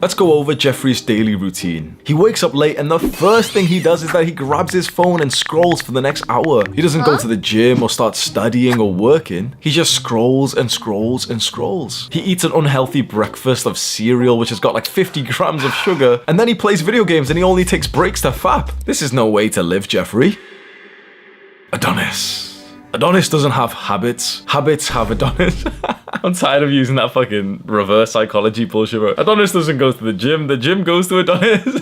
Let's go over Jeffrey's daily routine. He wakes up late and the first thing he does is that he grabs his phone and scrolls for the next hour. He doesn't go to the gym or start studying or working. He just scrolls and scrolls and scrolls. He eats an unhealthy breakfast of cereal which has got like 50 grams of sugar, and then he plays video games and he only takes breaks to fap. This is no way to live, Jeffrey. Adonis. Adonis doesn't have habits. Habits have Adonis. I'm tired of using that fucking reverse psychology bullshit, bro. Adonis doesn't go to the gym goes to Adonis.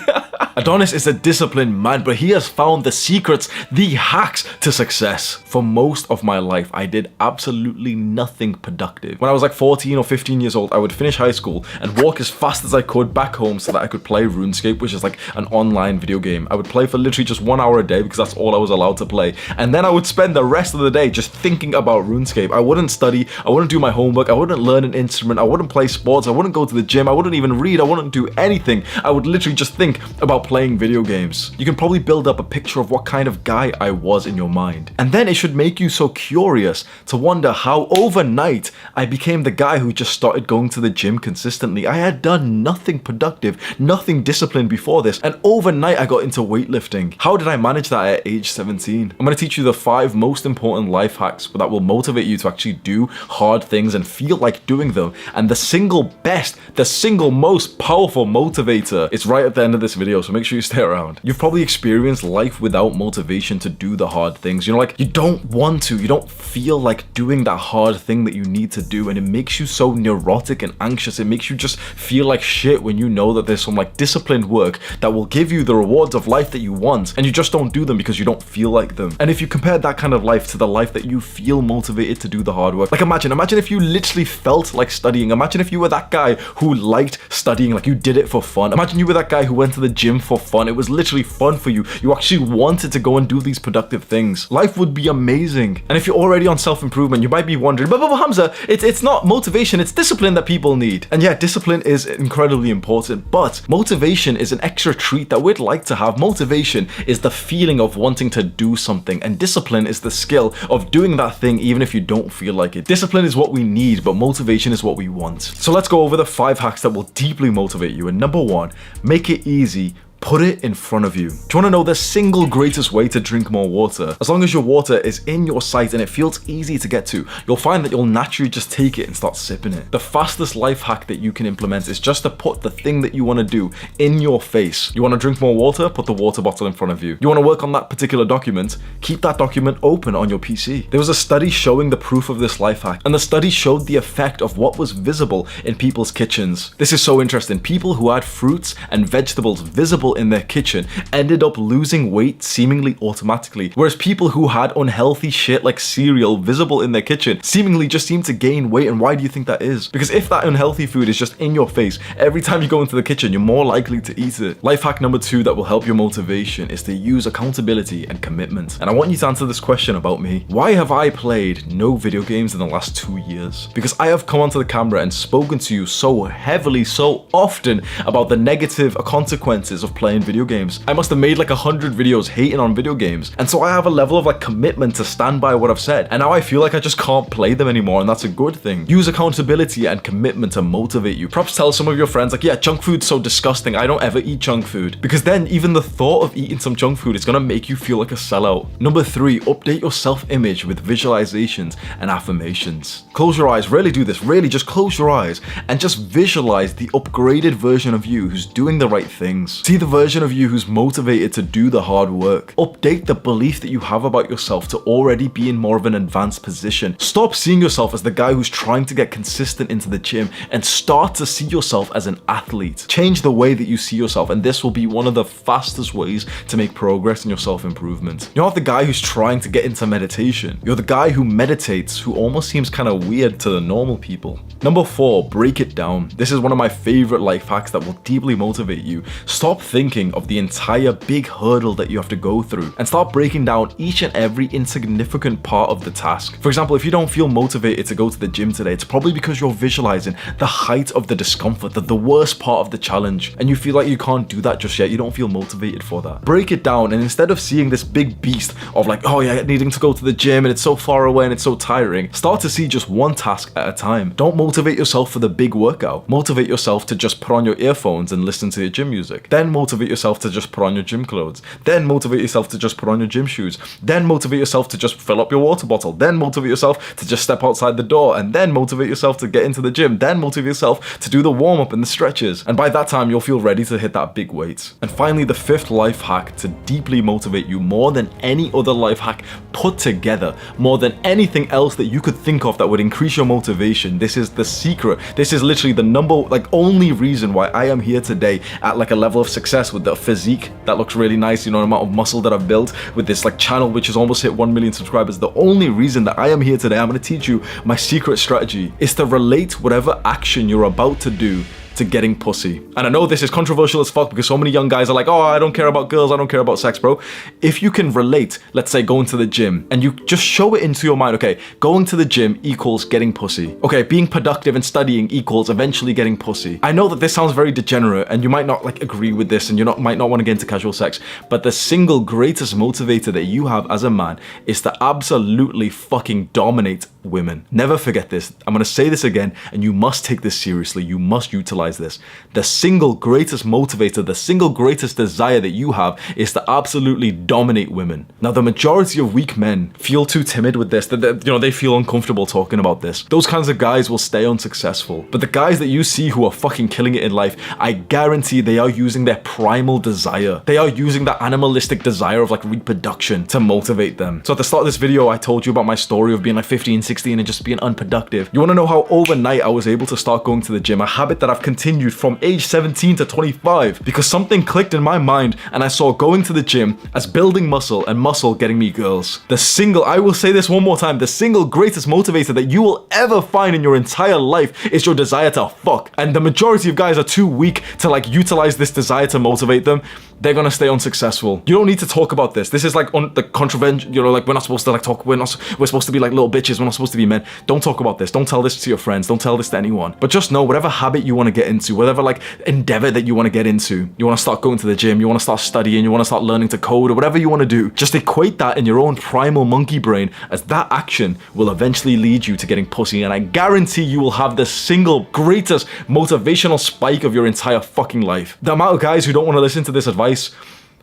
Adonis is a disciplined man, but he has found the secrets, the hacks to success. For most of my life, I did absolutely nothing productive. When I was like 14 or 15 years old, I would finish high school and walk as fast as I could back home so that I could play RuneScape, which is like an online video game. I would play for literally just 1 hour a day because that's all I was allowed to play. And then I would spend the rest of the day just thinking about RuneScape. I wouldn't study, I wouldn't do my homework, I wouldn't learn an instrument, I wouldn't play sports, I wouldn't go to the gym, I wouldn't even read, I wouldn't do anything. I would literally just think about playing video games. You can probably build up a picture of what kind of guy I was in your mind. And then it should make you so curious to wonder how overnight I became the guy who just started going to the gym consistently. I had done nothing productive, nothing disciplined before this, and overnight I got into weightlifting. How did I manage that at age 17? I'm going to teach you the 5 most important life hacks that will motivate you to actually do hard things and feel like doing them. And the single best, the single most powerful motivator is right at the end of this video, so make sure you stay around. You've probably experienced life without motivation to do the hard things. You know, like you don't want to, you don't feel like doing that hard thing that you need to do, and it makes you so neurotic and anxious. It makes you just feel like shit when you know that there's some like disciplined work that will give you the rewards of life that you want, and you just don't do them because you don't feel like them. And if you compare that kind of life to the life that you feel motivated to do the hard work, like imagine if you literally felt like studying. Imagine if you were that guy who liked studying, like you did it for fun. Imagine you were that guy who went to the gym for fun. It was literally fun for you. You actually wanted to go and do these productive things. Life would be amazing. And if you're already on self-improvement, you might be wondering, but Hamza, it's not motivation, it's discipline that people need. And yeah, discipline is incredibly important, but motivation is an extra treat that we'd like to have. Motivation is the feeling of wanting to do something, and discipline is the skill of doing that thing even if you don't feel like it. Discipline is what we need, but motivation is what we want. So let's go over the 5 hacks that will deeply motivate you. And number 1, make it easy. Put it in front of you. Do you want to know the single greatest way to drink more water? As long as your water is in your sight and it feels easy to get to, you'll find that you'll naturally just take it and start sipping it. The fastest life hack that you can implement is just to put the thing that you want to do in your face. You want to drink more water? Put the water bottle in front of you. You want to work on that particular document? Keep that document open on your PC. There was a study showing the proof of this life hack, and the study showed the effect of what was visible in people's kitchens. This is so interesting. People who had fruits and vegetables visible in their kitchen ended up losing weight seemingly automatically, whereas people who had unhealthy shit like cereal visible in their kitchen seemingly just seemed to gain weight. And why do you think that is? Because if that unhealthy food is just in your face every time you go into the kitchen, you're more likely to eat it. Life hack number 2 that will help your motivation is to use accountability and commitment. And I want you to answer this question about me. Why have I played no video games in the last 2 years? Because I have come onto the camera and spoken to you so heavily, so often about the negative consequences of playing video games. I must have made like 100 videos hating on video games, and so I have a level of like commitment to stand by what I've said, and now I feel like I just can't play them anymore, and that's a good thing. Use accountability and commitment to motivate you. Perhaps tell some of your friends like, yeah, junk food's so disgusting, I don't ever eat junk food, because then even the thought of eating some junk food is gonna make you feel like a sellout. Number 3, update your self-image with visualizations and affirmations. Close your eyes, really do this, really just close your eyes and just visualize the upgraded version of you who's doing the right things. See the version of you who's motivated to do the hard work. Update the belief that you have about yourself to already be in more of an advanced position. Stop seeing yourself as the guy who's trying to get consistent into the gym and start to see yourself as an athlete. Change the way that you see yourself, and this will be one of the fastest ways to make progress in your self-improvement. You're not the guy who's trying to get into meditation. You're the guy who meditates, who almost seems kind of weird to the normal people. Number 4, break it down. This is one of my favorite life hacks that will deeply motivate you. Stop thinking thinking of the entire big hurdle that you have to go through and start breaking down each and every insignificant part of the task. For example, if you don't feel motivated to go to the gym today, it's probably because you're visualizing the height of the discomfort, the worst part of the challenge, and you feel like you can't do that just yet. You don't feel motivated for that. Break it down, and instead of seeing this big beast of like, oh yeah, needing to go to the gym and it's so far away and it's so tiring, start to see just one task at a time. Don't motivate yourself for the big workout. Motivate yourself to just put on your earphones and listen to your gym music. Then motivate yourself to just put on your gym clothes. Then motivate yourself to just put on your gym shoes. Then motivate yourself to just fill up your water bottle. Then motivate yourself to just step outside the door. And then motivate yourself to get into the gym. Then motivate yourself to do the warm-up and the stretches. And by that time, you'll feel ready to hit that big weight. And finally, the fifth life hack to deeply motivate you more than any other life hack put together, more than anything else that you could think of that would increase your motivation. This is the secret. This is literally the only reason why I am here today at like a level of success with the physique that looks really nice, you know, the amount of muscle that I've built with this like channel which has almost hit 1 million subscribers. The only reason that I am here today, I'm going to teach you my secret strategy, is to relate whatever action you're about to do to getting pussy. And I know this is controversial as fuck because so many young guys are like, oh, I don't care about girls, I don't care about sex, bro. If you can relate, let's say going to the gym, and you just show it into your mind, okay, going to the gym equals getting pussy. Okay, being productive and studying equals eventually getting pussy. I know that this sounds very degenerate and you might not like agree with this and you might not want to get into casual sex, but the single greatest motivator that you have as a man is to absolutely fucking dominate women. Never forget this. I'm going to say this again, and you must take this seriously. You must utilize this. The single greatest motivator, the single greatest desire that you have is to absolutely dominate women. Now, the majority of weak men feel too timid with this, that they feel uncomfortable talking about this. Those kinds of guys will stay unsuccessful. But the guys that you see who are fucking killing it in life, I guarantee they are using their primal desire. They are using that animalistic desire of like reproduction to motivate them. So at the start of this video, I told you about my story of being like 15, 16 and just being unproductive. You want to know how overnight I was able to start going to the gym, a habit that I've continued from age 17 to 25 because something clicked in my mind and I saw going to the gym as building muscle and muscle getting me girls. I will say this one more time, the single greatest motivator that you will ever find in your entire life is your desire to fuck. And the majority of guys are too weak to like utilize this desire to motivate them. They're gonna stay unsuccessful. You don't need to talk about this. This is like on the contravention, like we're not supposed to like talk, we're supposed to be like little bitches, we're not supposed to be men. Don't talk about this. Don't tell this to your friends. Don't tell this to anyone. But just know whatever habit you want to get into, whatever like endeavor that you want to get into, you want to start going to the gym, you want to start studying, you want to start learning to code or whatever you want to do, just equate that in your own primal monkey brain as that action will eventually lead you to getting pussy. And I guarantee you will have the single greatest motivational spike of your entire fucking life. The amount of guys who don't want to listen to this advice,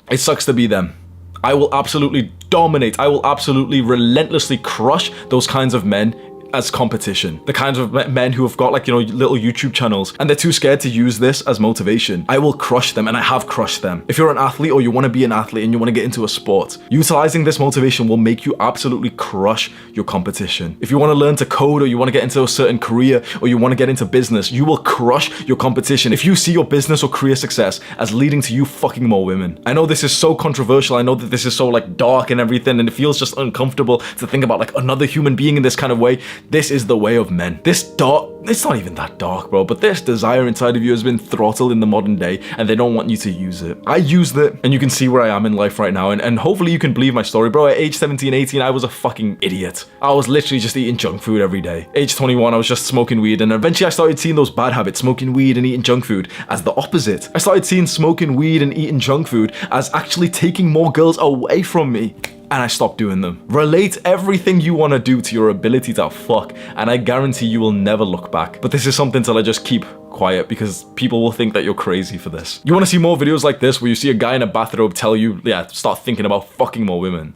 it sucks to be them. I will absolutely dominate. I will absolutely relentlessly crush those kinds of men as competition. The kinds of men who have got like, little YouTube channels and they're too scared to use this as motivation. I will crush them, and I have crushed them. If you're an athlete or you want to be an athlete and you want to get into a sport, utilizing this motivation will make you absolutely crush your competition. If you want to learn to code or you want to get into a certain career or you want to get into business, you will crush your competition if you see your business or career success as leading to you fucking more women. I know this is so controversial. I know that this is so like dark and everything, and it feels just uncomfortable to think about like another human being in this kind of way. This is the way of men. This dark, it's not even that dark, bro, but this desire inside of you has been throttled in the modern day and they don't want you to use it. I used it, and you can see where I am in life right now, and hopefully you can believe my story, bro. At age 17, 18, I was a fucking idiot. I was literally just eating junk food every day. Age 21, I was just smoking weed, and eventually I started seeing those bad habits, smoking weed and eating junk food, as the opposite. I started seeing smoking weed and eating junk food as actually taking more girls away from me. And I stopped doing them. Relate everything you want to do to your ability to fuck, and I guarantee you will never look back. But this is something to like just keep quiet because people will think that you're crazy for this. You want to see more videos like this where you see a guy in a bathrobe tell you, yeah, start thinking about fucking more women?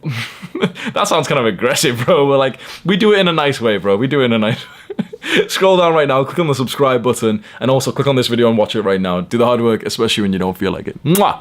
That sounds kind of aggressive, bro. We do it in a nice way, bro. We do it in a nice way. Scroll down right now, click on the subscribe button, and also click on this video and watch it right now. Do the hard work, especially when you don't feel like it. Mwah!